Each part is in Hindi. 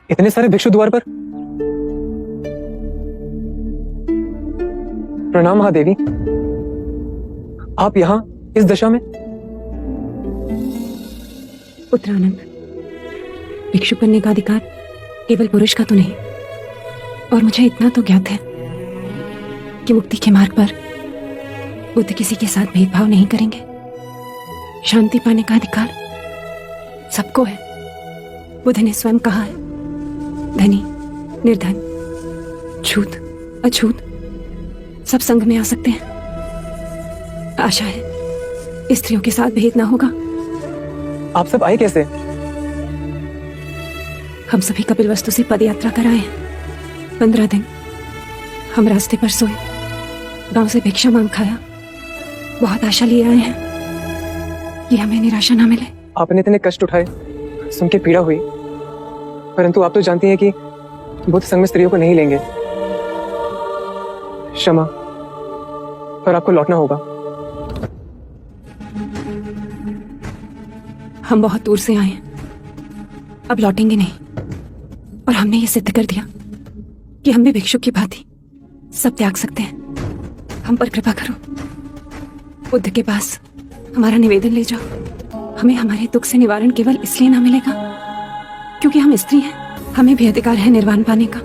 इतने सारे भिक्षु द्वार पर। प्रणाम महादेवी, आप यहाँ इस दशा में? पुत्र आनंद, भिक्षु बनने का अधिकार केवल पुरुष का तो नहीं, और मुझे इतना तो ज्ञात है कि मुक्ति के मार्ग पर बुद्ध किसी के साथ भेदभाव नहीं करेंगे। शांति पाने का अधिकार सबको है। बुद्ध ने स्वयं कहा है, धनी निर्धन, छूत अछूत सब संग में आ सकते हैं। आशा है स्त्रियों के साथ भेद ना होगा। आप सब आए कैसे? हम सभी कपिलवस्तु से पद यात्रा कर आए हैं। 15 दिन हम रास्ते पर सोए, गांव से भिक्षा मांग खाया, बहुत आशा लिए आए हैं कि हमें निराशा ना मिले। आपने इतने कष्ट उठाए, सुन के पीड़ा हुई, परंतु आप तो जानती हैं कि बुद्ध संग में स्त्रियों को नहीं लेंगे। क्षमा, पर आपको लौटना होगा। हम बहुत दूर से आए हैं, अब लौटेंगे नहीं। और हमने ये सिद्ध कर दिया कि हम भी भिक्षु की भांति सब त्याग सकते हैं। हम पर कृपा करो, बुद्ध के पास हमारा निवेदन ले जाओ। हमें हमारे दुख से निवारण केवल इसलिए ना मिलेगा क्योंकि हम स्त्री हैं। हमें भी अधिकार है निर्वाण पाने का।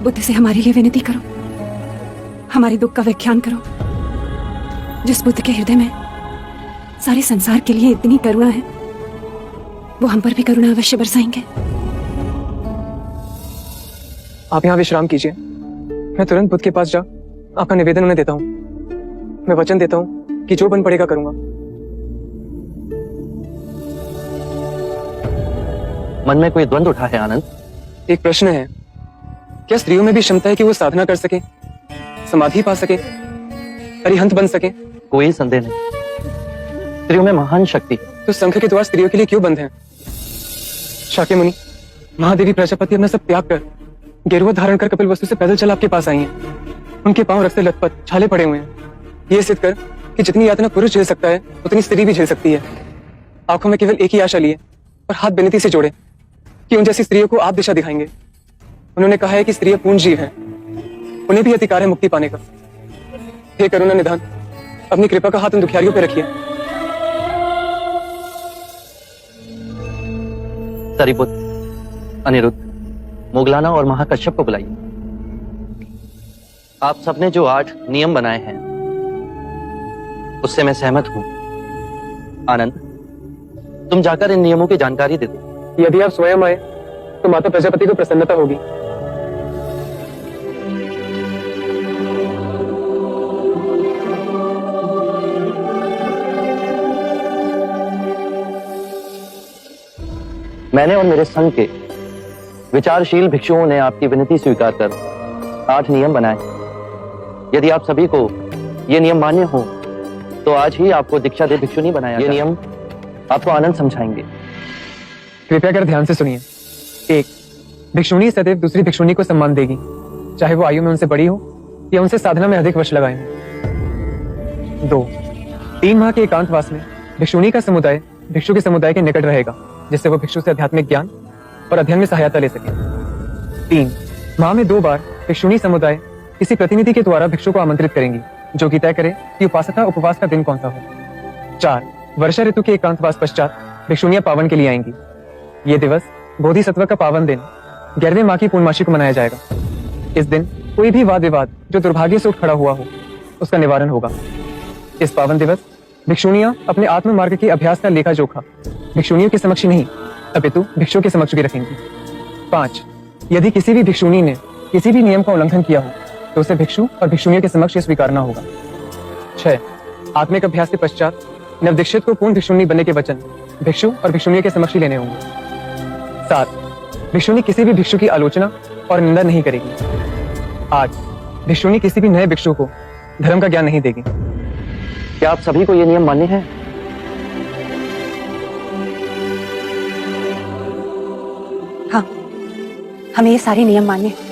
बुद्ध से हमारे लिए विनती करो, हमारे दुख का व्याख्यान करो। जिस बुद्ध के हृदय में सारे संसार के लिए इतनी करुणा है, वो हम पर भी करुणा अवश्य बरसाएंगे। आप यहाँ विश्राम कीजिए, मैं तुरंत बुद्ध के पास जा आपका निवेदन उन्हें देता हूँ। मैं वचन देता हूँ कि जो बन पड़ेगा करूंगा। मन में कोई द्वंद्व उठा है आनंद? एक प्रश्न है, क्या स्त्रियों में भी क्षमता है कि वो साधना कर सके, समाधि पा सके, अरिहंत बन सके? कोई संदेह नहीं, स्त्रियों में महान शक्ति। तो संघ के द्वार स्त्रियों के लिए क्यों बंद हैं? शाक्य मुनि, महादेवी प्रजापति अपना सब त्याग कर, गेरुआ धारण कर कपिलवस्तु से पैदल चल आपके पास आई हैं। उनके पांव रक्त से लथपथ, छाले पड़े हुए हैं। ये सिद्ध कर कि जितनी यातना पुरुष झेल सकता है उतनी स्त्री भी झेल सकती है। आंखों में केवल एक ही आशा लिए और हाथ विनती से जोड़े कि उन जैसी स्त्रियों को आप दिशा दिखाएंगे। उन्होंने कहा है कि स्त्रियां पूर्ण जीव हैं, उन्हें भी अधिकार है मुक्ति पाने का। हे करुणा निधान, अपनी कृपा का हाथ उन दुखियारियों पर रखिए। सरिपुत्र, अनिरुद्ध, मोगलाना और महाकश्यप को बुलाइए। आप सबने जो 8 नियम बनाए हैं उससे मैं सहमत हूं। आनंद, तुम जाकर इन नियमों की जानकारी दे दो। यदि आप स्वयं आए तो माता प्रजापति को प्रसन्नता होगी। मैंने और मेरे संघ के विचारशील भिक्षुओं ने आपकी विनती स्वीकार कर 8 नियम बनाए। यदि आप सभी को ये नियम मान्य हो तो आज ही आपको दीक्षा दे भिक्षुनी बनाया। ये नियम आपको आनंद समझाएंगे। कृपया कर ध्यान से सुनिए। 1, भिक्षुणी सदैव दूसरी भिक्षुणी को सम्मान देगी, चाहे वो आयु में उनसे बड़ी हो या उनसे साधना में अधिक वर्ष लगाए हों। 2, 3 माह के एकांतवास में भिक्षुणी का समुदाय भिक्षु के समुदाय के निकट रहेगा, जिससे वो भिक्षु से आध्यात्मिक ज्ञान और अध्ययन में सहायता ले सके। 3, माह में 2 बार भिक्षुणी समुदाय किसी प्रतिनिधि के द्वारा भिक्षु को आमंत्रित करेंगी, जो कि तय करे कि उपासना उपवास का दिन कौन सा हो। 4, वर्षा ऋतु के एकांतवास पश्चात भिक्षुणियां पावन के लिए आएंगी। ये दिवस बोधिसत्व का पावन दिन 11वें माह की पूर्णमासी को मनाया जाएगा। इस दिन कोई भी वाद विवाद जो दुर्भाग्य से उठ खड़ा हुआ हो उसका निवारण होगा। इस पावन दिवस भिक्षुणियां अपने आत्म मार्ग के अभ्यास का लेखा जोखा भिक्षुणियों के समक्ष नहीं अपितु भिक्षु के समक्ष भी रखेंगी। 5, यदि किसी भी भिक्षुणी ने किसी भी नियम का उल्लंघन किया हो तो उसे भिक्षु और भिक्षुणियों के समक्ष स्वीकारना होगा। 6, आत्मिक अभ्यास के पश्चात नवदीक्षित को पूर्ण भिक्षुणी बनने के वचन भिक्षु और भिक्षुणियों के समक्ष लेने होंगे। 7, भिक्षुणी किसी भी भिक्षु की आलोचना और निंदा नहीं करेगी। 8, भिक्षुणी किसी भी नए भिक्षु को धर्म का ज्ञान नहीं देगी। क्या आप सभी को ये नियम मान्य है? हाँ, हमें ये सारे नियम मान्य हैं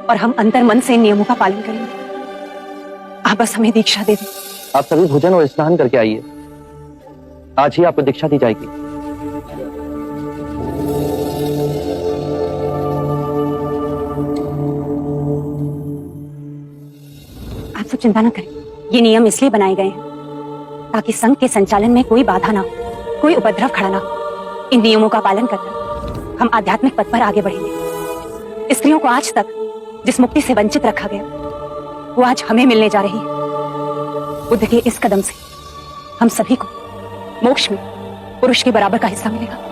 और हम अंतर मन से इन नियमों का पालन करेंगे। आप बस हमें दीक्षा दे दें। आप सभी भोजन और स्नान करके आइए, आज ही आपको दीक्षा दी जाएगी। आप सब चिंता न करें। ये नियम इसलिए बनाए गए हैं ताकि संघ के संचालन में कोई बाधा ना हो, कोई उपद्रव खड़ा ना हो। इन नियमों का पालन कर हम आध्यात्मिक पथ पर आगे बढ़ेंगे। स्त्रियों को आज तक जिस मुक्ति से वंचित रखा गया वो आज हमें मिलने जा रही है। बुद्ध के इस कदम से हम सभी को मोक्ष में पुरुष के बराबर का हिस्सा मिलेगा।